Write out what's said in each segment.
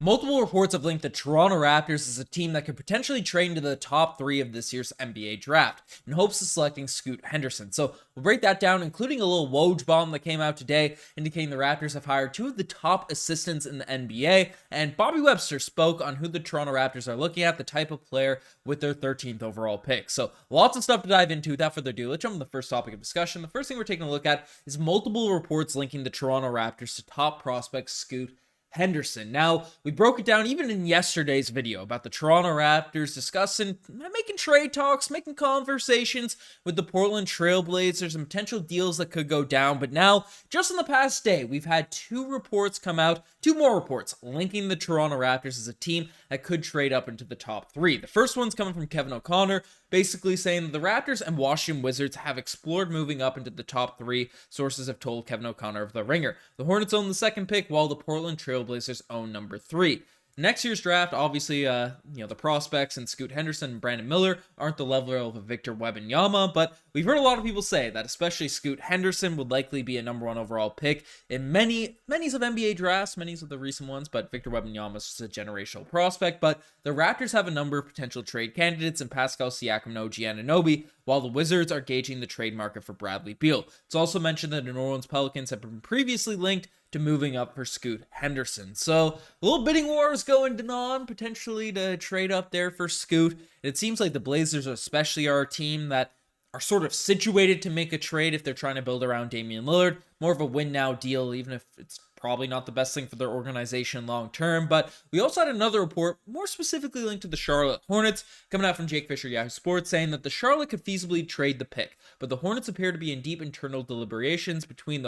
Multiple reports have linked the Toronto Raptors as a team that could potentially trade into the top three of this year's NBA draft in hopes of selecting Scoot Henderson. So we'll break that down, including a little Woj bomb that came out today indicating the Raptors have hired two of the top assistants in the NBA, and Bobby Webster spoke on who the Toronto Raptors are looking at, the type of player with their 13th overall pick. So lots of stuff to dive into. Without further ado, let's jump into the first topic of discussion. The first thing we're taking a look at is multiple reports linking the Toronto Raptors to top prospect Scoot Henderson. Now, we broke it down even in yesterday's video about the Toronto Raptors discussing making trade talks, making conversations with the Portland Trail Blazers and potential deals that could go down. But now, just in the past day, we've had two reports come out, two more reports linking the Toronto Raptors as a team that could trade up into the top three. The first one's coming from Kevin O'Connor, basically saying that the Raptors and Washington Wizards have explored moving up into the top three, sources have told Kevin O'Connor of The Ringer. The Hornets own the second pick, while the Portland Trail Blazers own number three. Next year's draft, obviously, the prospects and Scoot Henderson and Brandon Miller aren't the level of a Victor Wembanyama, but we've heard a lot of people say that especially Scoot Henderson would likely be a number one overall pick in many of NBA drafts, many of the recent ones, but Victor Wembanyama is just a generational prospect. But the Raptors have a number of potential trade candidates in Pascal Siakam and OG Anunoby, while the Wizards are gauging the trade market for Bradley Beal. It's also mentioned that the New Orleans Pelicans have been previously linked to moving up for Scoot Henderson. So a little bidding war is going on, potentially to trade up there for Scoot. It seems like the Blazers especially are a team that are sort of situated to make a trade if they're trying to build around Damian Lillard. More of a win-now deal, even if it's probably not the best thing for their organization long term. But we also had another report, more specifically linked to the Charlotte Hornets, coming out from Jake Fisher, Yahoo Sports, saying that the Charlotte could feasibly trade the pick, but the Hornets appear to be in deep internal deliberations between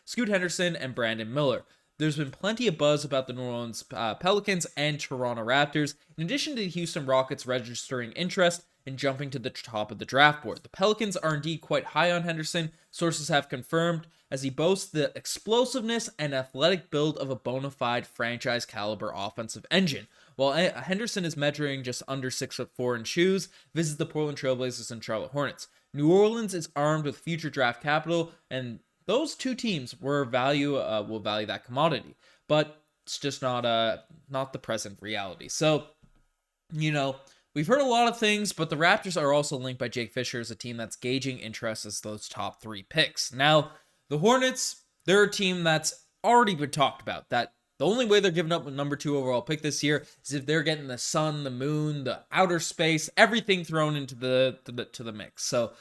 Scoot Henderson and Brandon Miller. There's been plenty of buzz about the New Orleans Pelicans and Toronto Raptors, in addition to the Houston Rockets registering interest in jumping to the top of the draft board. The Pelicans are indeed quite high on Henderson, sources have confirmed, as he boasts the explosiveness and athletic build of a bona fide franchise caliber offensive engine. While Henderson is measuring just under 6'4" in shoes, visits the Portland Trail Blazers and Charlotte Hornets. New Orleans is armed with future draft capital, and those two teams will value that commodity, but it's just not the present reality. So, we've heard a lot of things, but the Raptors are also linked by Jake Fisher as a team that's gauging interest as those top three picks. Now, the Hornets, they're a team that's already been talked about, that the only way they're giving up a number two overall pick this year is if they're getting the sun, the moon, the outer space, everything thrown into the mix. So,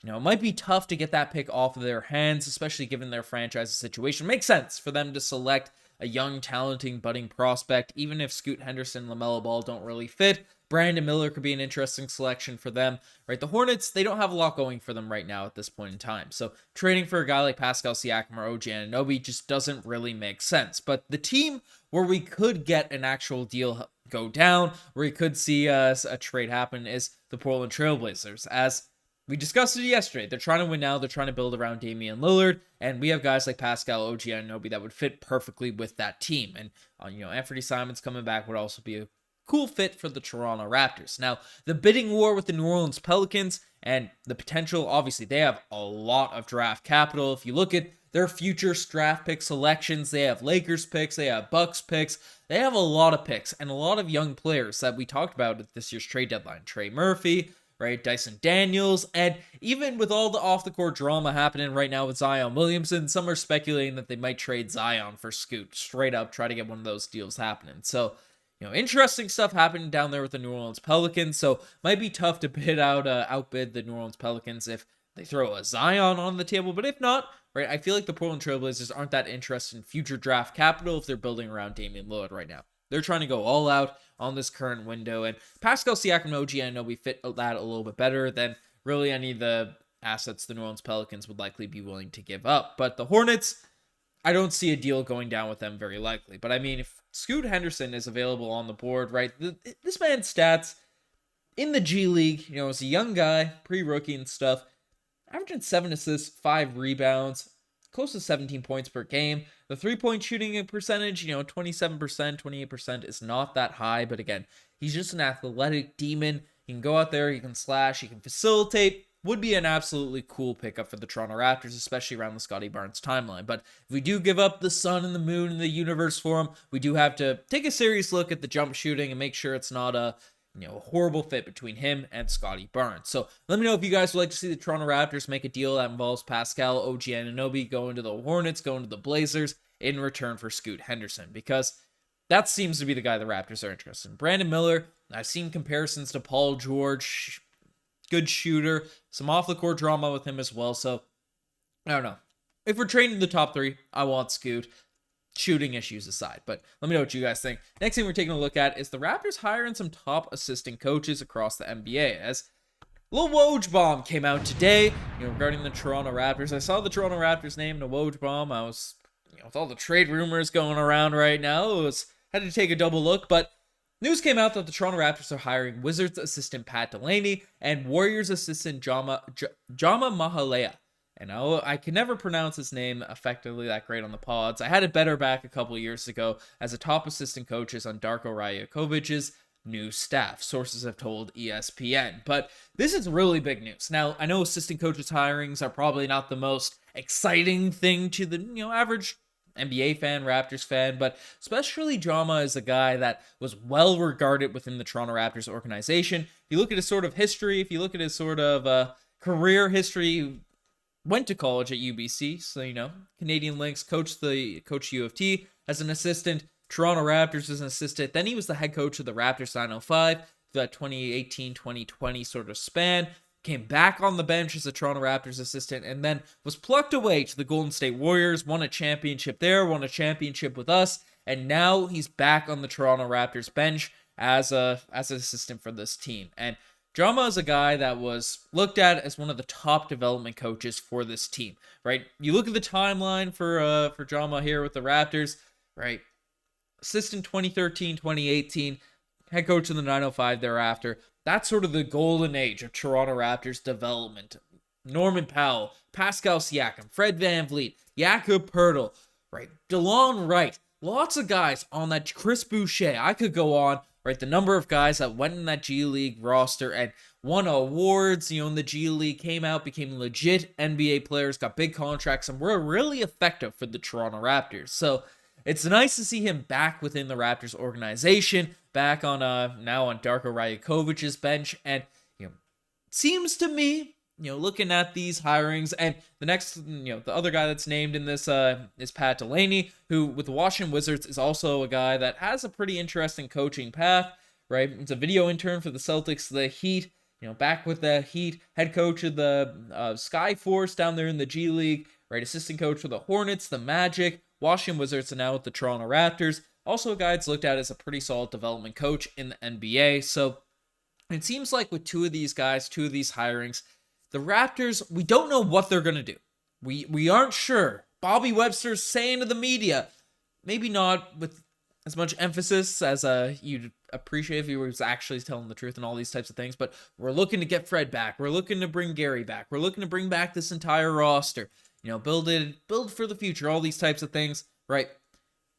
it might be tough to get that pick off of their hands, especially given their franchise situation. Makes sense for them to select a young, talented, budding prospect, even if Scoot Henderson and LaMelo Ball don't really fit. Brandon Miller could be an interesting selection for them, right? The Hornets, they don't have a lot going for them right now at this point in time. So trading for a guy like Pascal Siakam or OG Anunoby just doesn't really make sense. But the team where we could get an actual deal go down, where we could see a trade happen, is the Portland Trail Blazers. As we discussed it yesterday, they're trying to win now. They're trying to build around Damian Lillard, and we have guys like Pascal, OG Anunoby that would fit perfectly with that team. And Anthony Simons coming back would also be a cool fit for the Toronto Raptors. Now, the bidding war with the New Orleans Pelicans and the potential, obviously, they have a lot of draft capital. If you look at their future draft pick selections, they have Lakers picks, they have Bucks picks, they have a lot of picks and a lot of young players that we talked about at this year's trade deadline. Trey Murphy, right, Dyson Daniels, and even with all the off-the-court drama happening right now with Zion Williamson, some are speculating that they might trade Zion for Scoot, straight up, try to get one of those deals happening. So, interesting stuff happening down there with the New Orleans Pelicans, so might be tough to outbid the New Orleans Pelicans if they throw a Zion on the table, but if not, right, I feel like the Portland Trail Blazers aren't that interested in future draft capital if they're building around Damian Lillard right now. They're trying to go all out on this current window, and Pascal Siakam and OG Anunoby fit that a little bit better than really any of the assets the New Orleans Pelicans would likely be willing to give up. But the Hornets, I don't see a deal going down with them very likely. But I mean, if Scoot Henderson is available on the board, right, this man's stats in the G League, as a young guy, pre-rookie and stuff, averaging 7 assists, 5 rebounds, close to 17 points per game. The three-point shooting percentage, 27%, 28% is not that high. But again, he's just an athletic demon. He can go out there, he can slash, he can facilitate. would be an absolutely cool pickup for the Toronto Raptors, especially around the Scotty Barnes timeline. But if we do give up the sun and the moon and the universe for him, we do have to take a serious look at the jump shooting and make sure it's not a horrible fit between him and Scotty Barnes. So let me know if you guys would like to see the Toronto Raptors make a deal that involves Pascal, OG Anunoby going to the Hornets, going to the Blazers in return for Scoot Henderson, because that seems to be the guy the Raptors are interested in. Brandon Miller, I've seen comparisons to Paul George, good shooter, some off-the-court drama with him as well, so I don't know. If we're trading the top three, I want Scoot, shooting issues aside. But let me know what you guys think. Next thing we're taking a look at is the Raptors hiring some top assistant coaches across the NBA, as Lil Woj bomb came out today, regarding the Toronto Raptors. I saw the Toronto Raptors name in a Woj bomb. I was, with all the trade rumors going around right now, had to take a double look, but news came out that the Toronto Raptors are hiring Wizards assistant Pat Delaney and Warriors assistant Jama Mahalea. And I can never pronounce his name effectively that great on the pods. I had it better back a couple of years ago as a top assistant coaches on Darko Rajakovic's new staff, sources have told ESPN. But this is really big news. Now, I know assistant coaches hirings are probably not the most exciting thing to the average NBA fan, Raptors fan, but especially Jama is a guy that was well regarded within the Toronto Raptors organization. If you look at his sort of history, if you look at his sort of career history, went to college at UBC, so Canadian Lynx, coached U of T as an assistant, Toronto Raptors as an assistant. Then he was the head coach of the Raptors 905, that 2018-2020 sort of span. Came back on the bench as a Toronto Raptors assistant, and then was plucked away to the Golden State Warriors, won a championship there, won a championship with us, and now he's back on the Toronto Raptors bench as an assistant for this team. And Jama is a guy that was looked at as one of the top development coaches for this team, right? You look at the timeline for Jama here with the Raptors, right? Assistant 2013, 2018, head coach in the 905 thereafter. That's sort of the golden age of Toronto Raptors development. Norman Powell, Pascal Siakam, Fred VanVleet, Jakob Poeltl, right? DeLon Wright, lots of guys on that. Chris Boucher, I could go on. Right, the number of guys that went in that G League roster and won awards, in the G League, came out, became legit NBA players, got big contracts, and were really effective for the Toronto Raptors. So it's nice to see him back within the Raptors organization, back on now on Darko Rajakovic's bench, and it seems to me, looking at these hirings, and the next, the other guy that's named in this is Pat Delaney, who with the Washington Wizards is also a guy that has a pretty interesting coaching path, right? It's a video intern for the Celtics, the Heat, back with the Heat, head coach of the Sky Force down there in the G League, right? Assistant coach for the Hornets, the Magic, Washington Wizards, and now with the Toronto Raptors. Also a guy that's looked at as a pretty solid development coach in the NBA. So it seems like with two of these guys, two of these hirings, the Raptors, we don't know what they're going to do. We aren't sure. Bobby Webster's saying to the media, maybe not with as much emphasis as you'd appreciate if he was actually telling the truth and all these types of things, but we're looking to get Fred back. We're looking to bring Gary back. We're looking to bring back this entire roster. Build for the future, all these types of things, right?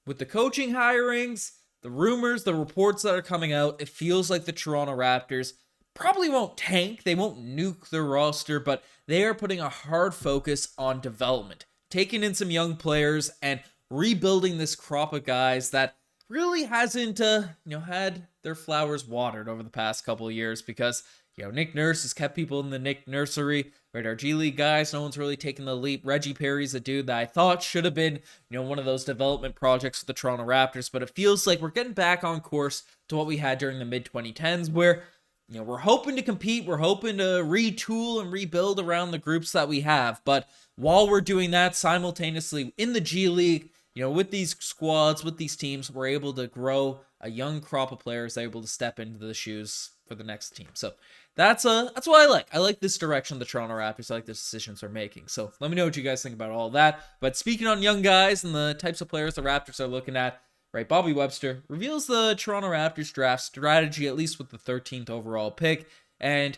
With the coaching hirings, the rumors, the reports that are coming out, it feels like the Toronto Raptors probably won't tank, they won't nuke their roster, but they are putting a hard focus on development, taking in some young players and rebuilding this crop of guys that really hasn't had their flowers watered over the past couple of years, because Nick Nurse has kept people in the Nick Nursery, right? Our G League guys, no one's really taken the leap. Reggie Perry's a dude that I thought should have been one of those development projects for the Toronto Raptors, but it feels like we're getting back on course to what we had during the mid-2010s, where we're hoping to compete, we're hoping to retool and rebuild around the groups that we have. But while we're doing that, simultaneously in the G League, with these squads, with these teams, we're able to grow a young crop of players able to step into the shoes for the next team. So that's what I like. I like this direction the Toronto Raptors, I like the decisions they're making. So let me know what you guys think about all that. But speaking on young guys and the types of players the Raptors are looking at, right, Bobby Webster reveals the Toronto Raptors draft strategy, at least with the 13th overall pick. And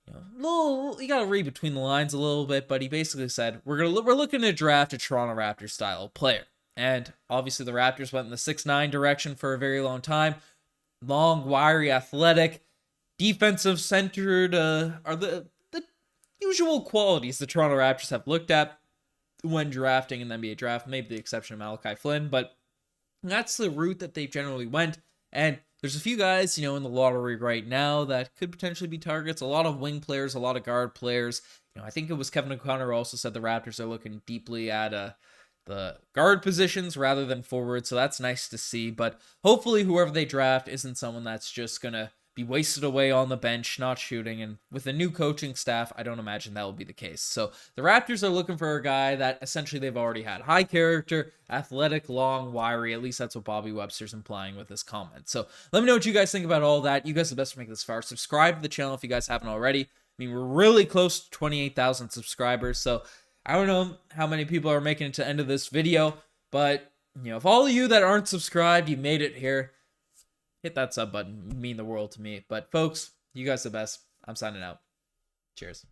you got to read between the lines a little bit, but he basically said, we're looking to draft a Toronto Raptors style player. And obviously the Raptors went in the 6'9" direction for a very long time. Long, wiry, athletic, defensive centered are the usual qualities the Toronto Raptors have looked at when drafting in the NBA draft, maybe the exception of Malachi Flynn, but that's the route that they generally went. And there's a few guys, in the lottery right now that could potentially be targets. A lot of wing players, a lot of guard players. I think it was Kevin O'Connor also said the Raptors are looking deeply at the guard positions rather than forward, so that's nice to see. But hopefully whoever they draft isn't someone that's just going to be wasted away on the bench, not shooting. And with a new coaching staff, I don't imagine that will be the case. So the Raptors are looking for a guy that essentially they've already had. High character, athletic, long, wiry. At least that's what Bobby Webster's implying with his comment. So let me know what you guys think about all that. You guys are the best to make this far. Subscribe to the channel if you guys haven't already. I mean, we're really close to 28,000 subscribers. So I don't know how many people are making it to the end of this video, but if all of you that aren't subscribed, you made it here, hit that sub button. It would mean the world to me. But folks, you guys are the best. I'm signing out. Cheers.